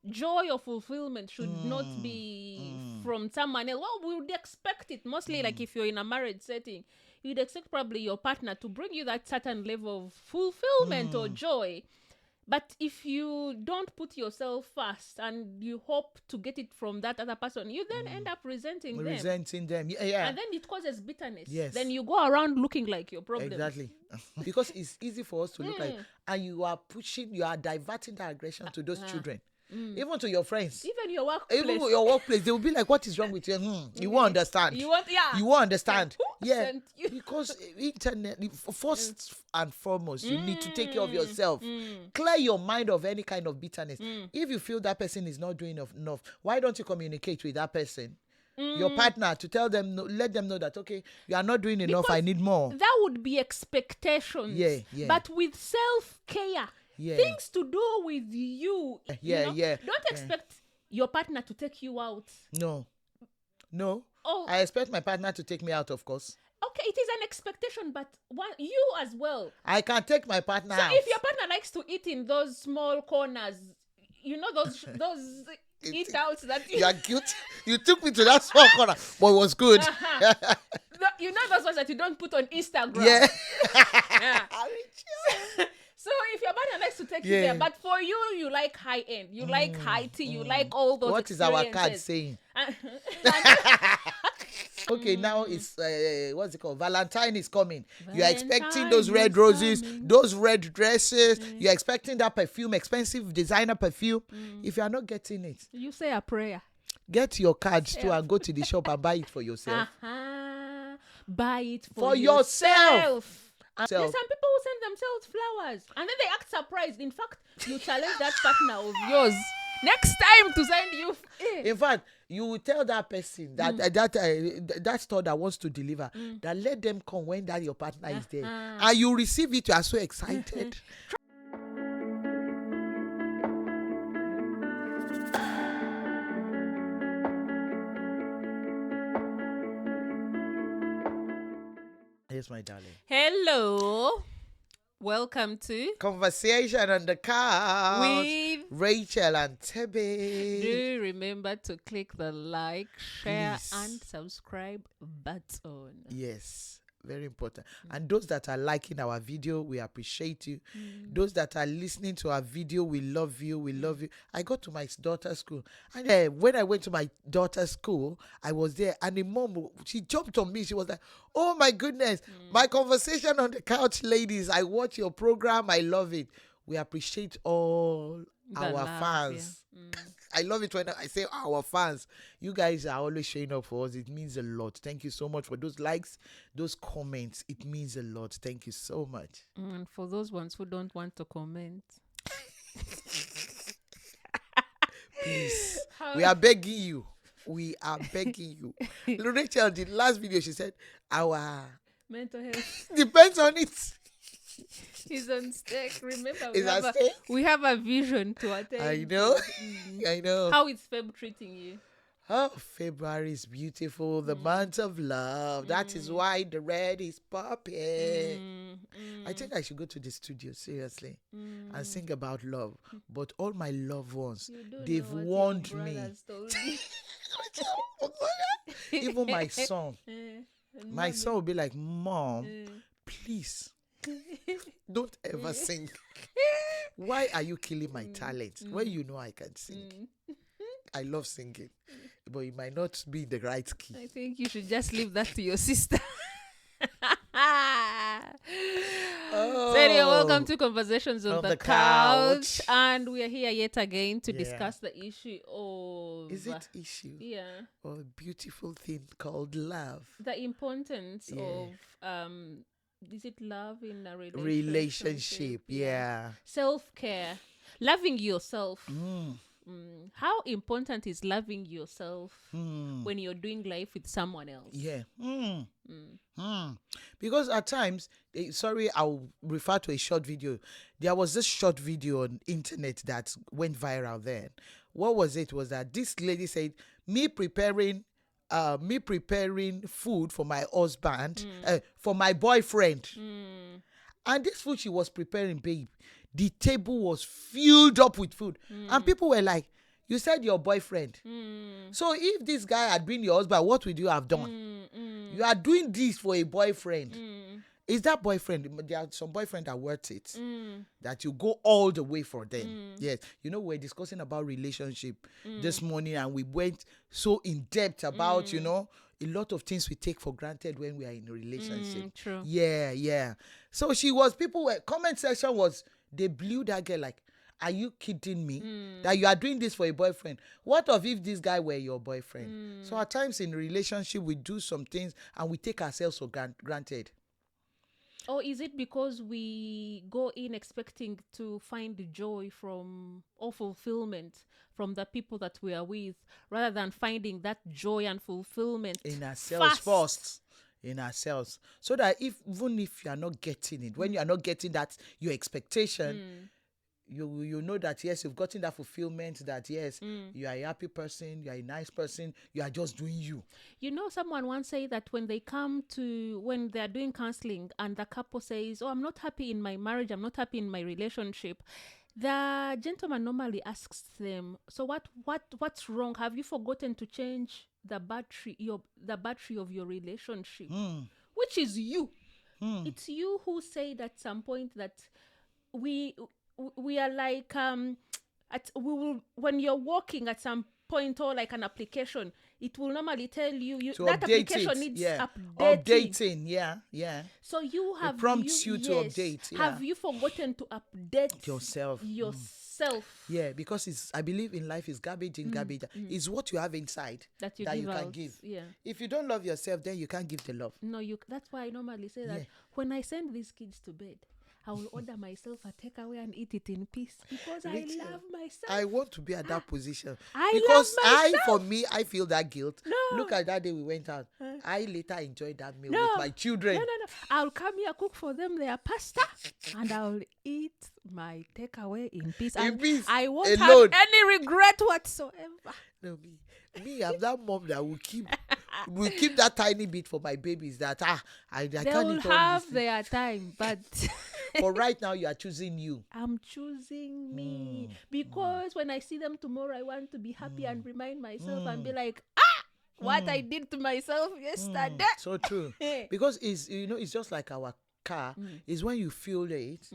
Joy or fulfillment should not be from someone else. Well, we would expect it mostly, like if you're in a marriage setting, you'd expect probably your partner to bring you that certain level of fulfillment or joy. But if you don't put yourself first and you hope to get it from that other person, you then end up resenting them. Yeah. And then it causes bitterness. Yes. Then you go around looking like your problem. Exactly. Because it's easy for us to look like, and you are diverting the aggression to those children. Even to your friends. Even your workplace. They will be like, what is wrong with you? You won't understand. You won't understand. Yeah. Because internet, first and foremost, you need to take care of yourself. Clear your mind of any kind of bitterness. If you feel that person is not doing enough, why don't you communicate with that person? Your partner, to tell them, let them know that, okay, you are not doing enough, I need more. That would be expectations. Yeah. But with self-care, things to do with you. Don't expect your partner to take you out. No. I expect my partner to take me out, of course. Okay, it is an expectation, but you as well. I can take my partner out. So if your partner likes to eat in those small corners, those eat outs that you are cute. You took me to that small corner, but it was good. Those ones that you don't put on Instagram. Yeah. So if your partner likes to take you there, but for you, you like high end, you like high tea, you like all those. What is our card saying? Okay, now it's what's it called? Valentine is coming. You are expecting those red roses, those red dresses. You're expecting that perfume, expensive designer perfume. If you are not getting it, you say a prayer. Get your cards too and go to the shop and buy it for yourself. Buy it for yourself. There's some people who send themselves flowers and then they act surprised. In fact, you challenge that partner of yours next time to send you. In fact, you will tell that person that that store that wants to deliver that let them come when that your partner is there, and you receive it. You are so excited. Yes, my darling. Hello. Welcome to Conversation on the Couch with Rachel and Tebe. Do remember to click the like, share, and subscribe button. Yes, very important. And those that are liking our video, we appreciate you. Those that are listening to our video, we love you. We love you. I got to my daughter's school, and when I went to my daughter's school, I was there, and the mom, she jumped on me. She was like, "Oh my goodness, my Conversation on the Couch ladies, I watch your program. I love it." We appreciate all our fans. I love it when I say our fans. You guys are always showing up for us. It means a lot. Thank you so much for those likes, those comments. It means a lot. Thank you so much. And for those ones who don't want to comment, please, we are begging you. We are begging you. Rachel, the last video, she said, our mental health depends on it. He's on stake. Remember, we have a vision to attain. I know. I know. How is Feb treating you? Oh, February is beautiful. The month of love. That is why the red is popping. I think I should go to the studio, seriously, and sing about love. But all my loved ones, they've warned me. Even my son. My son will be like, "Mom, please, don't ever sing. Why are you killing my talent when you know I can sing?" I love singing, but it might not be the right key. I think you should just leave that to your sister. So anyway, welcome to Conversations on the Couch. And we are here yet again to discuss the issue of... Is it issue? Yeah. Or a beautiful thing called love. The importance of... is it love in a relationship? Yeah. Self-care. Loving yourself. How important is loving yourself when you're doing life with someone else? Yeah. Because at times, I'll refer to a short video. There was this short video on internet that went viral then. What was it? Was that this lady said, me preparing food for my husband, for my boyfriend. And this food she was preparing, babe, the table was filled up with food. And people were like, You said your boyfriend. So if this guy had been your husband, what would you have done? You are doing this for a boyfriend. Is that boyfriend? There are some boyfriend that worth it. That you go all the way for them. Yes. You know, we're discussing about relationship this morning, and we went so in depth about, you know, a lot of things we take for granted when we are in a relationship. True. Yeah. So comment section was, they blew that girl like, are you kidding me? That you are doing this for a boyfriend? What if this guy were your boyfriend? So at times in a relationship, we do some things and we take ourselves for granted. Or is it because we go in expecting to find the joy from or fulfillment from the people that we are with, rather than finding that joy and fulfillment in ourselves first? In ourselves. So that even if you are not getting it, when you are not getting that, your expectation, you know that, yes, you've gotten that fulfillment, that, yes, you are a happy person, you are a nice person, you are just doing you. You know, someone once said that when they're doing counseling and the couple says, oh, I'm not happy in my marriage, I'm not happy in my relationship, the gentleman normally asks them, so what's wrong? Have you forgotten to change the battery of your relationship? Which is you. It's you who said at some point that we are like when you're walking at some point, or like an application, it will normally tell you that application needs updating. Yeah. So you have it prompts you to update. Have you forgotten to update yourself? Yeah, because I believe in life is garbage in, garbage out. It's what you have inside that you can give. Yeah. If you don't love yourself, then you can't give the love. No, that's why I normally say that when I send these kids to bed, I will order myself a takeaway and eat it in peace, because I love myself. I want to be at that position. Because for me, I feel that guilt. No. Look at that day we went out. I later enjoyed that meal with my children. No. I'll come here, cook for them their pasta, and I'll eat my takeaway in peace. And I won't have any regret whatsoever. No, me, I'm that mom that will keep that tiny bit for my babies. That I can't eat all this. They'll have their time, but but right now you are choosing you. I'm choosing me, because when I see them tomorrow, I want to be happy and remind myself and be like, what I did to myself yesterday. So true. Because it's just like our car. Is when you fuel it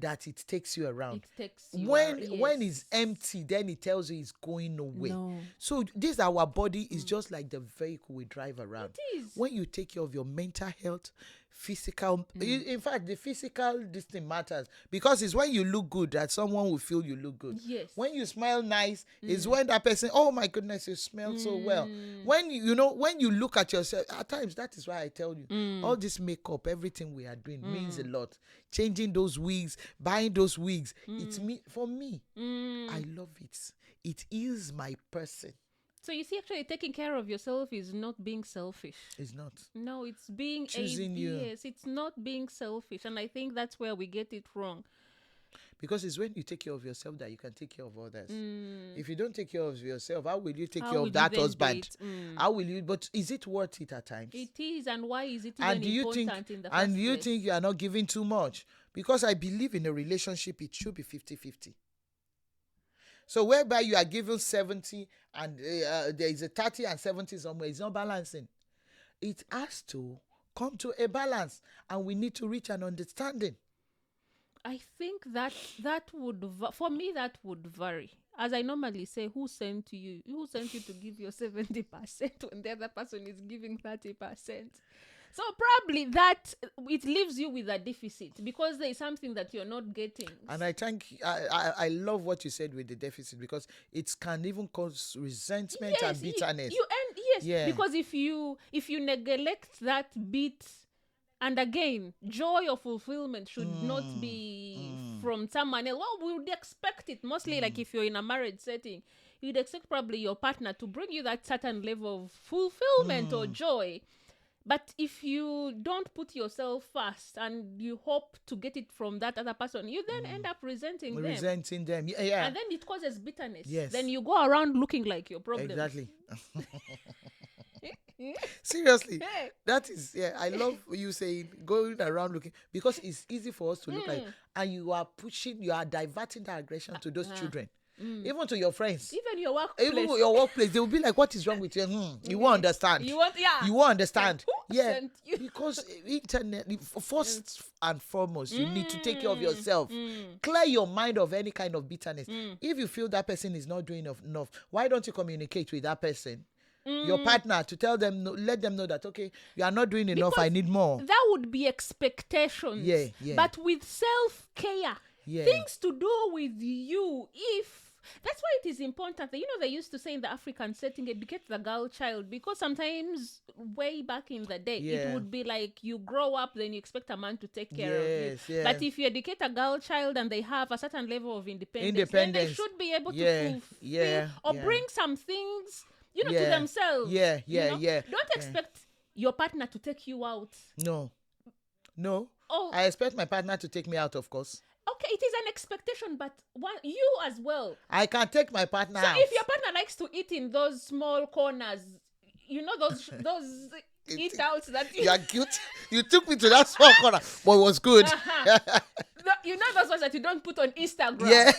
that it takes you around. It takes you when it's empty, then it tells you it's going nowhere. No. So this our body is just like the vehicle we drive around. It is. When you take care of your mental health, physical, in fact, the physical, this thing matters, because it's when you look good that someone will feel you look good. Yes. When you smile nice, is when that person, oh my goodness, you smell so well. When when you look at yourself, at times, that is why I tell you, all this makeup, everything we are doing means a lot. Changing those wigs, buying those wigs, it's for me. I love it. It is my person. So you see, actually taking care of yourself is not being selfish. It's not. No, it's being choosing you. Yes, it's not being selfish, and I think that's where we get it wrong. Because it's when you take care of yourself that you can take care of others. If you don't take care of yourself, how will you take care of that husband? How will you? But is it worth it at times? It is, and why is it even important in the first And do you place? think you are not giving too much? Because I believe in a relationship, it should be 50-50. So whereby you are given 70 and there is a 30 and 70 somewhere, it's not balancing. It has to come to a balance, and we need to reach an understanding. I think that would, for me, that would vary. As I normally say, who sent you to give your 70% when the other person is giving 30%? So probably that it leaves you with a deficit, because there is something that you're not getting. And I love what you said with the deficit, because it can even cause resentment and bitterness. Because if you neglect that bit, and again, joy or fulfillment should not be from someone else. Well, we would expect it mostly, like if you're in a marriage setting, you'd expect probably your partner to bring you that certain level of fulfillment or joy. But if you don't put yourself first and you hope to get it from that other person, you then end up resenting them. Yeah. And then it causes bitterness. Yes. Then you go around looking like your problem. Exactly. Seriously. That is, I love you saying going around looking, because it's easy for us to look like, and you are diverting that aggression to those children. even to your friends. Even your workplace. Even with your workplace, they will be like, what is wrong with you? You won't understand. You won't understand. Who Yeah. sent you? Because internet, first and foremost, you need to take care of yourself. Clear your mind of any kind of bitterness. If you feel that person is not doing enough, why don't you communicate with that person? Your partner, to tell them, let them know that, okay, you are not doing enough, I need more. That would be expectations. Yeah. But with self-care, things to do with you, that's why it is important that, they used to say in the African setting, educate the girl child, because sometimes way back in the day, it would be like you grow up, then you expect a man to take care of you. But if you educate a girl child and they have a certain level of independence, then they should be able to fulfill or bring some things, to themselves. Don't expect your partner to take you out. No. I expect my partner to take me out, of course. Okay, it is an expectation, but you as well. I can take my partner out. So if your partner likes to eat in those small corners, those eat outs that you are cute. You took me to that small corner, but it was good. Those ones that you don't put on Instagram. Yeah.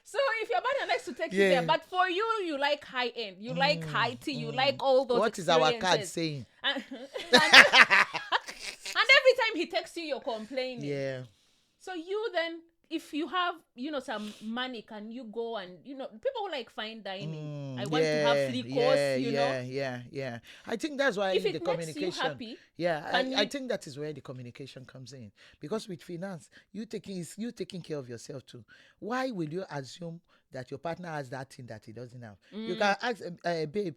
So if your partner likes to take you there, but for you, you like high end, you like high tea, you like all those. What is our card saying? And every time he texts you, you're complaining. Yeah. So you then, if you have, some money, can you go and, people who like fine dining. I want to have 3 course, Yeah. I think that's why if the it communication. Makes you happy, I think that is where the communication comes in. Because with finance, you taking care of yourself too. Why will you assume that your partner has that thing that he doesn't have? You can ask, babe,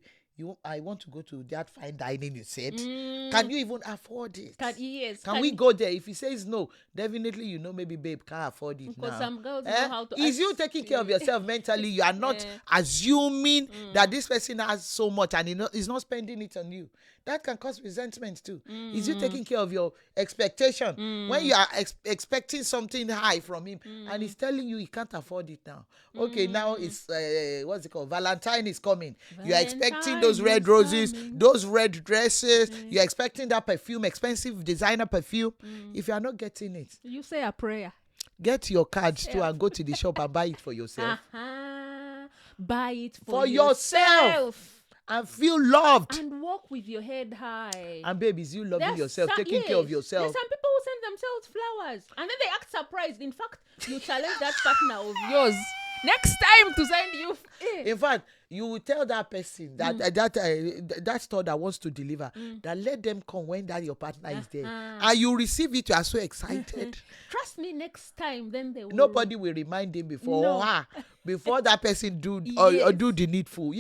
I want to go to that fine dining you said. Can you even afford it? Can we go there? If he says no, definitely maybe babe can't afford it because now. Some girls know how to. Is you taking care of yourself mentally? You are not assuming that this person has so much and he's not spending it on you. That can cause resentment too. Is you taking care of your expectation? When you are expecting something high from him and he's telling you he can't afford it now. Okay, now it's what's it called? Valentine is coming. You are expecting those red roses, those red dresses. You're expecting that perfume, expensive designer perfume. If you are not getting it, you say a prayer. Get your cards too and go to the shop and buy it for yourself. Buy it for yourself. And feel loved. And walk with your head high. And babies, you loving yourself, taking care of yourself. There's some people who send themselves flowers and then they act surprised. In fact, you challenge that partner of yours next time to send you. In fact, you will tell that person that store that wants to deliver that let them come when that your partner is there, and you receive it. You are so excited. Trust me, next time then they will. Nobody will remind him before before that person do or do the needful.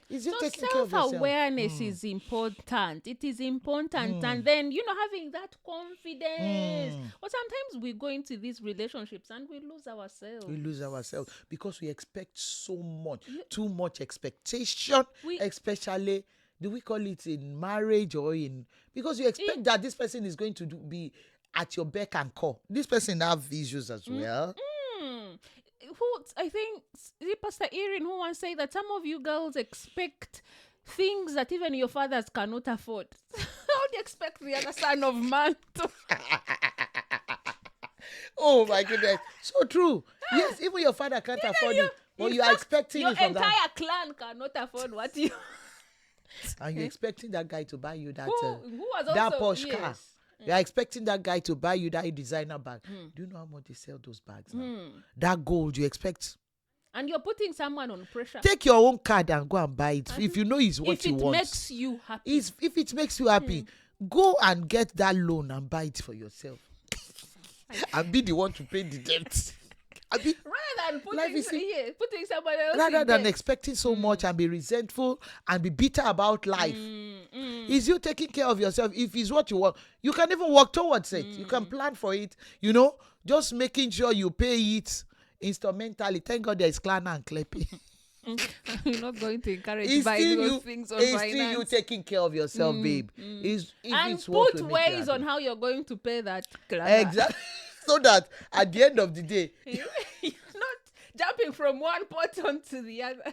So self-awareness is important. It is important. And then, having that confidence. But sometimes we go into these relationships and we lose ourselves. Because we expect so much. Too much expectation. Especially, do we call it in marriage or in... Because you expect that this person is going to be at your beck and call. This person have issues as well. I think Pastor Erin who once said that some of you girls expect things that even your fathers cannot afford. How do you expect the other son of man to? Oh my goodness, so true. Yes, even your father can't afford it, but you are expecting it from that. Your entire clan cannot afford what you. And you're expecting that guy to buy you that was that also, Porsche car. You are expecting that guy to buy you that designer bag. Do you know how much they sell those bags now? That gold you expect. And you're putting someone on pressure. Take your own card and go and buy it. If you know it's what you want. If it makes you happy. If it makes you happy, go and get that loan and buy it for yourself. And be the one to pay the debt. Rather than putting someone else rather in than debt. expecting so much and be resentful and be bitter about life. Is you taking care of yourself? If it's what you want, you can even work towards it. You can plan for it. Just making sure you pay it instrumentally. Thank God there is Klarna and Klepi. You're not going to encourage buying those things on finance. It's still you taking care of yourself, babe. And put ways on how you're going to pay that Klarna. Exactly. So that at the end of the day, you're not jumping from one pot onto the other.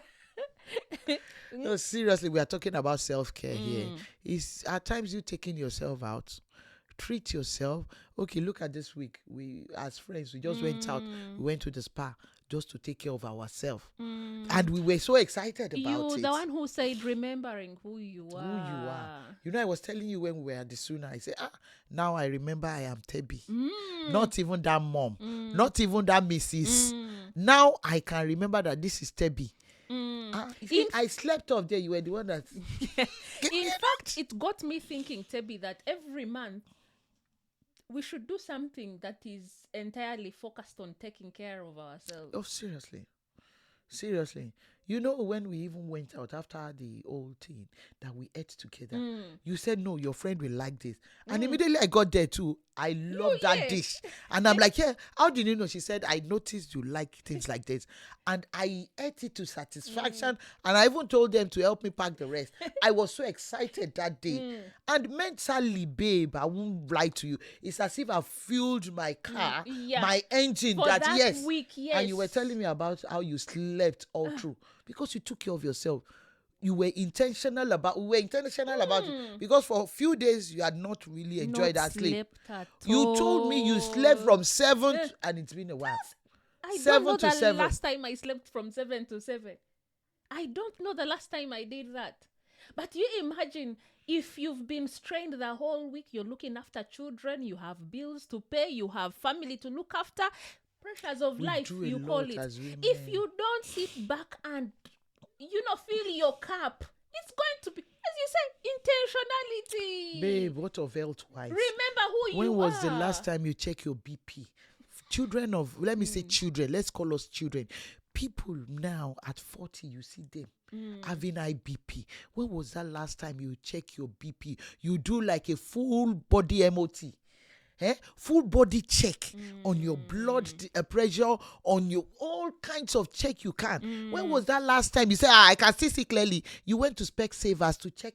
No, seriously, we are talking about self-care here. It's at times you taking yourself out Treat yourself. Okay, look at this week. We, as friends, we just went out. We went to the spa just to take care of ourselves. And we were so excited about You, it. the one who said remembering who you are. Who you are. You know, I was telling you when we were at the sooner, I said, now I remember I am Tebby. Not even that mom. Not even that Mrs. Now I can remember that this is Tebby. I slept off there. You were the one that... In fact, it got me thinking, Tebby, that every month we should do something that is entirely focused on taking care of ourselves. Oh, seriously. Seriously. You know, when we even went out after the old thing that we ate together, you said, no, your friend will like this. And immediately I got there too. I love that dish. And I'm like, yeah, how did you know? She said, I noticed you like things like this. And I ate it to satisfaction. And I even told them to help me pack the rest. I was so excited that day. And mentally, babe, I won't lie to you. It's as if I fueled my car, my engine. For that week, yes. And you were telling me about how you slept all through. Because you took care of yourself. We were intentional about it. Because for a few days, you had not really enjoyed that sleep. You told me you slept from 7 and it's been a while. I don't know the last time I slept from 7 to 7. I don't know the last time I did that. But you imagine, if you've been strained the whole week, you're looking after children, you have bills to pay, you have family to look after, pressures of life, you call it. If you don't sit back and, fill your cup, it's going to be, as you say, intentionality. Babe, what of health-wise? Remember who you are. When was the last time you check your BP? Children of, let me say children, let's call us children. People now at 40, you see them having high BP. When was that last time you check your BP? You do like a full body MOT. Full body check on your blood pressure, on your all kinds of check you can. When was that last time you said, I can still see clearly? You went to Specsavers to check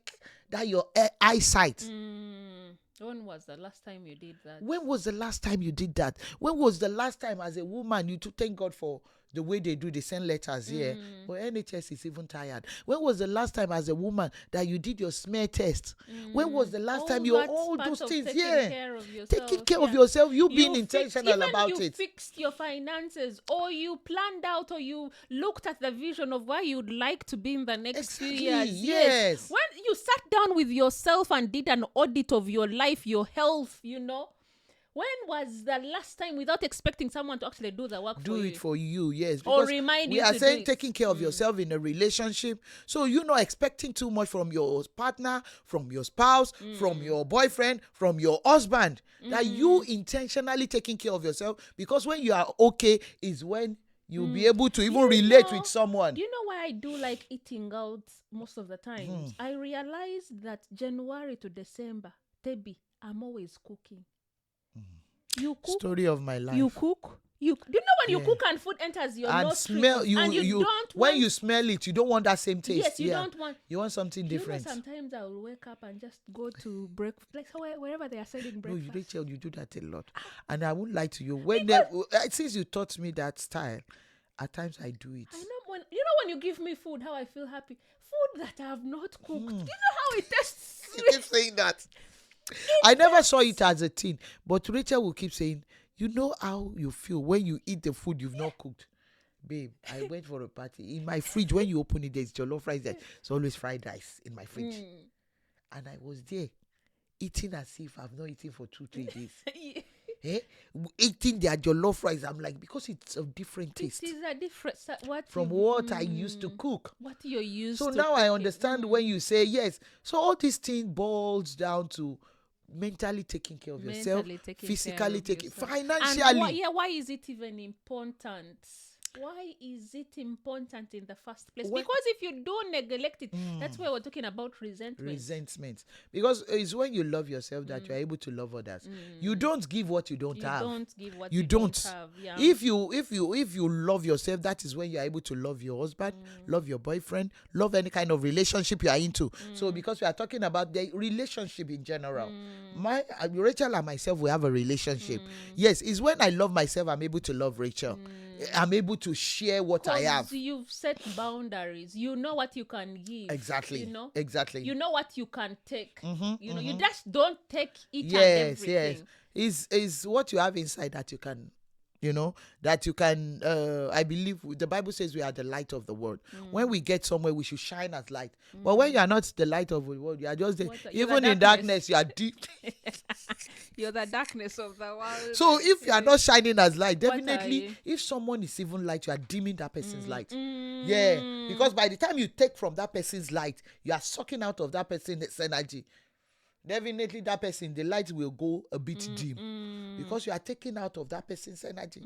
that your eyesight. When was the last time you did that? When was the last time you did that? When was the last time as a woman you thank God for the way they do, they send letters here. But NHS is even tired. When was the last time as a woman that you did your smear test? When was the last time you all those things? Taking care of yourself. You being intentional about it. You fixed your finances, or you planned out, or you looked at the vision of where you'd like to be in the next few years. Yes. When you sat down with yourself and did an audit of your life, your health, when was the last time, without expecting someone to actually do the work for you? Do it for you, yes. Or remind you we are to saying do it. Taking care of yourself in a relationship. So you're not expecting too much from your partner, from your spouse, from your boyfriend, from your husband. That you intentionally taking care of yourself. Because when you are okay is when you'll be able to even relate with someone. Do you know why I do like eating out most of the time? I realize that January to December, Tebby, I'm always cooking. You cook. Story of my life. You cook. Do you know when you cook and food enters your nostrils? Smell, you don't when you smell it, you don't want that same taste. Yes, you don't want. You want something different. Sometimes I will wake up and just go to breakfast, like wherever they are selling breakfast. No, Rachel, you do that a lot, and I won't lie to you. Since you taught me that style, at times I do it. I know when you give me food, how I feel happy. Food that I have not cooked. Do you know how it tastes? You keep saying that. I never saw it as a thing, but Rachel will keep saying, you know how you feel when you eat the food you've not cooked. Babe, I went for a party. In my fridge, when you open it, there's jollof rice there. It's always fried rice in my fridge. And I was there eating as if I've not eaten for 2-3 days. Eating their jollof rice, I'm like, because it's a different taste. It is a different from what I used to cook. What you're used to. So now I understand when you say yes. So all these things boils down to mentally taking care of yourself, physically taking, financially. And why is it even important? Why is it important in the first place? Because if you don't neglect it, that's why we're talking about resentment. Because it's when you love yourself that you're able to love others. You don't give what you don't have. You don't give what you don't have. Yeah. If you love yourself, that is when you're able to love your husband, love your boyfriend, love any kind of relationship you are into. So because we are talking about the relationship in general, Rachel and myself, we have a relationship. Yes, it's when I love myself, I'm able to love Rachel. I'm able to share what I have. You've set boundaries. You know what you can give. Exactly. You know? Exactly. You know what you can take. You know, you mhm. just don't take each and Yes, everything. is what you have inside that you can, that you can. I believe the Bible says we are the light of the world. When we get somewhere, we should shine as light. But when you are not the light of the world, you are just there. You're the Even in darkness, you are deep. You're the darkness of the world. So if you are not shining as light, What are definitely, you? if someone is even light, you are dimming that person's light. Yeah, because by the time you take from that person's light, you are sucking out of that person's energy. Definitely that person, the light will go a bit dim because you are taking out of that person's energy.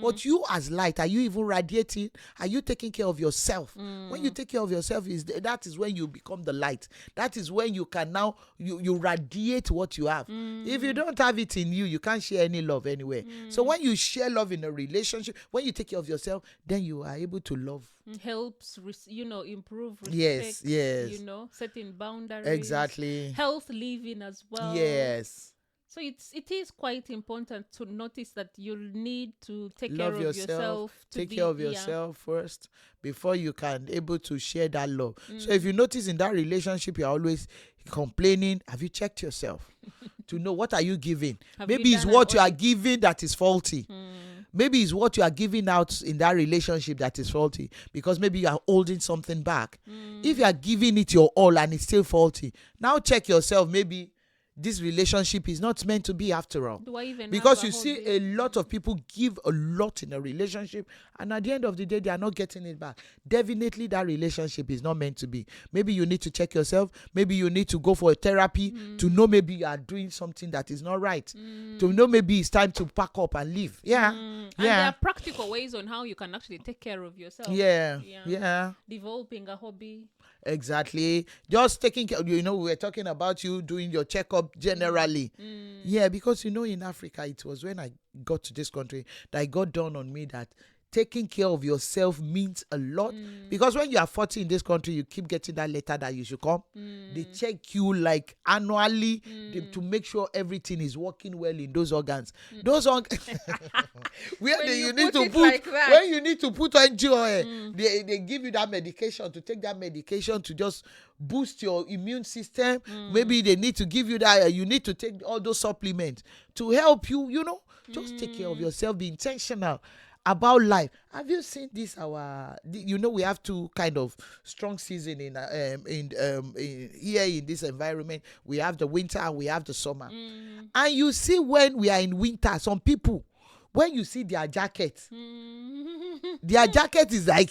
But you as light, are you even radiating? Are you taking care of yourself? When you take care of yourself, that is when you become the light. That is when you can now you radiate what you have. If you don't have it in you, you can't share any love anywhere. So when you share love in a relationship, when you take care of yourself, then you are able to love. Helps improve respect. Yes. Setting boundaries. Exactly. Health living as well. Yes. So it is quite important to notice that you'll need to take Love care of yourself. Take care of yourself first before you can able to share that love. So if you notice in that relationship you're always complaining, have you checked yourself to know what are you giving? Maybe it's what you are giving that is faulty. Maybe it's what you are giving out in that relationship that is faulty, because maybe you are holding something back. If you are giving it your all and it's still faulty, now check yourself. Maybe this relationship is not meant to be after all. Because you see a lot of people give a lot in a relationship and at the end of the day they are not getting it back. Definitely that relationship is not meant to be. Maybe you need to check yourself. Maybe you need to go for a therapy to know maybe you are doing something that is not right. To know maybe it's time to pack up and leave. And there are practical ways on how you can actually take care of yourself. Yeah. Developing a hobby. Exactly. Just taking care. We were talking about you doing your checkup generally. Yeah, because in Africa, it was when I got to this country that it got dawned on me that taking care of yourself means a lot. Because when you are 40 in this country, you keep getting that letter that you should come. They check you like annually to make sure everything is working well in those organs. Those organs where you need to put like when you need to put NGO, they give you that medication to take that medication to just boost your immune system. Maybe they need to give you that. You need to take all those supplements to help you. Just take care of yourself. Be intentional about life. Have you seen this? We have two kind of strong season in here in this environment. We have the winter and we have the summer. And you see when we are in winter, some people, when you see their jacket, their jacket is like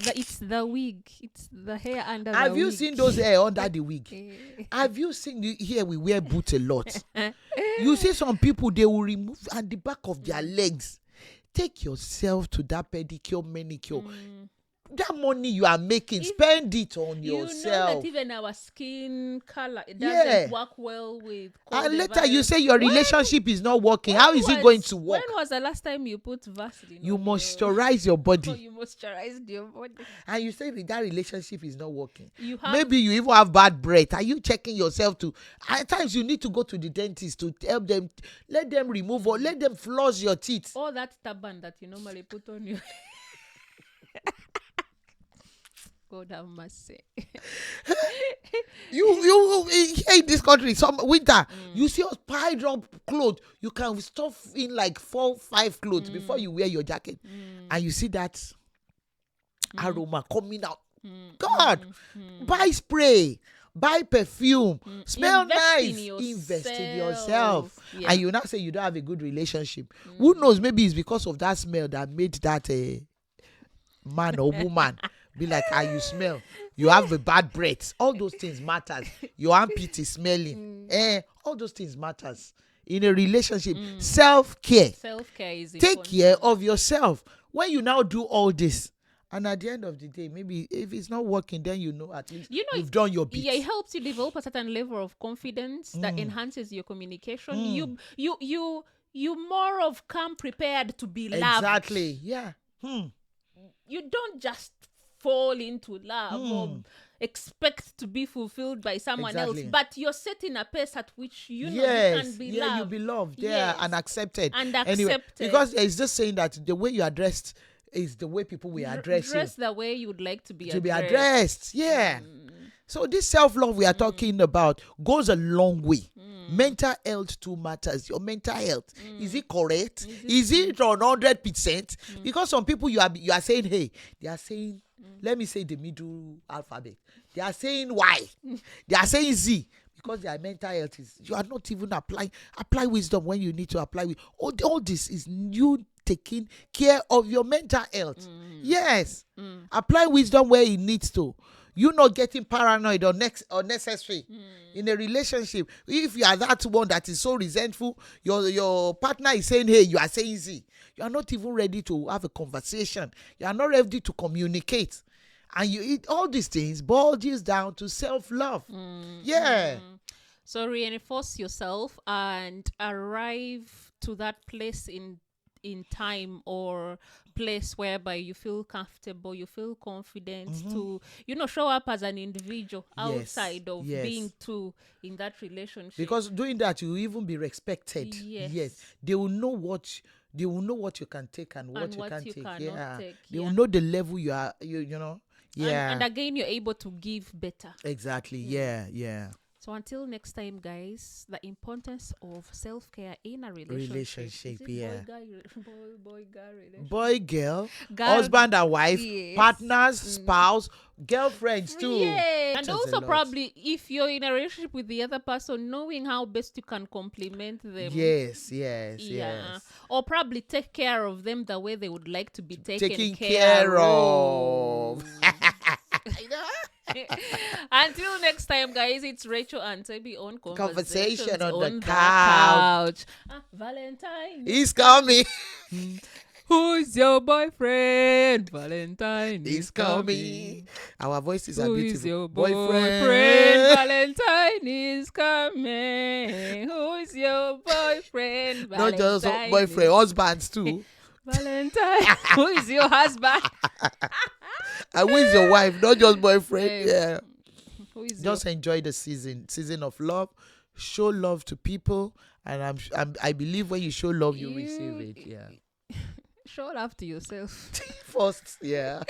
it's the wig. It's the hair under the wig. Have you seen those hair under the wig? Have you seen here we wear boots a lot. You see some people, they will remove at the back of their legs. Take yourself to that pedicure, manicure. That money you are making, spend it on yourself. You know that even our skin color, it doesn't work well with cold and later you say your relationship is not working. How is it going to work? When was the last time you put Vaseline? You moisturize your body. You moisturized your body. And you say that relationship is not working. Maybe you even have bad breath. Are you checking yourself to? At times you need to go to the dentist to help them, let them remove or let them floss your teeth. All that turban that you normally put on you. God have mercy. you here in this country, some winter, you see us piled up clothes. You can stuff in like 4-5 clothes before you wear your jacket, and you see that aroma coming out. God, buy spray, buy perfume, smell nice, invest in yourself. And you now say you don't have a good relationship. Who knows? Maybe it's because of that smell that made that man or woman be like, how you smell. You have a bad breath. All those things matters. Your armpit is smelling. All those things matters. In a relationship, self-care. Self-care is Take important. care of yourself. When you now do all this, and at the end of the day, maybe if it's not working, then at least you've done your bit. Yeah, it helps you develop a certain level of confidence that enhances your communication. You more of come prepared to be loved. Exactly. Yeah. You don't just fall into love or expect to be fulfilled by someone else, Exactly. but you're setting a pace at which you know you Yes, can be yeah, loved. you be loved, yeah, Yes. and accepted. And Anyway, accepted. because it's just saying that the way you are dressed is the way people will address you. Dress the way you would like to be To be addressed, yeah. So this self-love we are talking about goes a long way. Mental health too matters. Your mental health, is it correct? Is it on 100%? Because some people you are saying, hey, they are saying, let me say the middle alphabet. They are saying Y. They are saying Z. Because their mental health is, you are not even apply wisdom when you need to apply. All this is you taking care of your mental health. Yes. Apply wisdom where it needs to. You not getting paranoid or unnecessary in a relationship. If you are that one that is so resentful, your partner is saying, hey, you are saying Z. You are not even ready to have a conversation. You are not ready to communicate. And you eat all these things boils down to self-love. Yeah. So reinforce yourself and arrive to that place in time or place whereby you feel comfortable, you feel confident to, show up as an individual outside of being two in that relationship. Because doing that, you will even be respected. Yes. They will know what you can take and what you can't take. Yeah. They will know the level you are, you know. Yeah. And again, you're able to give better. Exactly. Yeah. So until next time, guys, the importance of self-care in a relationship. Yeah. Boy, girl, husband and wife, partners, spouse, girlfriends too. Yeah. And also probably if you're in a relationship with the other person, knowing how best you can compliment them. Yes. Or probably take care of them the way they would like to be taken care of. Until next time, guys, it's Rachel and Toby on Conversation on the Couch. Valentine is coming. Who's your boyfriend? Valentine is coming. Our voices are Who beautiful. is your boyfriend? Valentine is coming. Who is your boyfriend? Valentine. Not just boyfriend, husbands too. Valentine. Who is your husband? And who is your wife? Not just boyfriend. Yeah. Just enjoy the season of love. Show love to people, and I believe when you show love, you receive it. Yeah. Show love to yourself first. Yeah.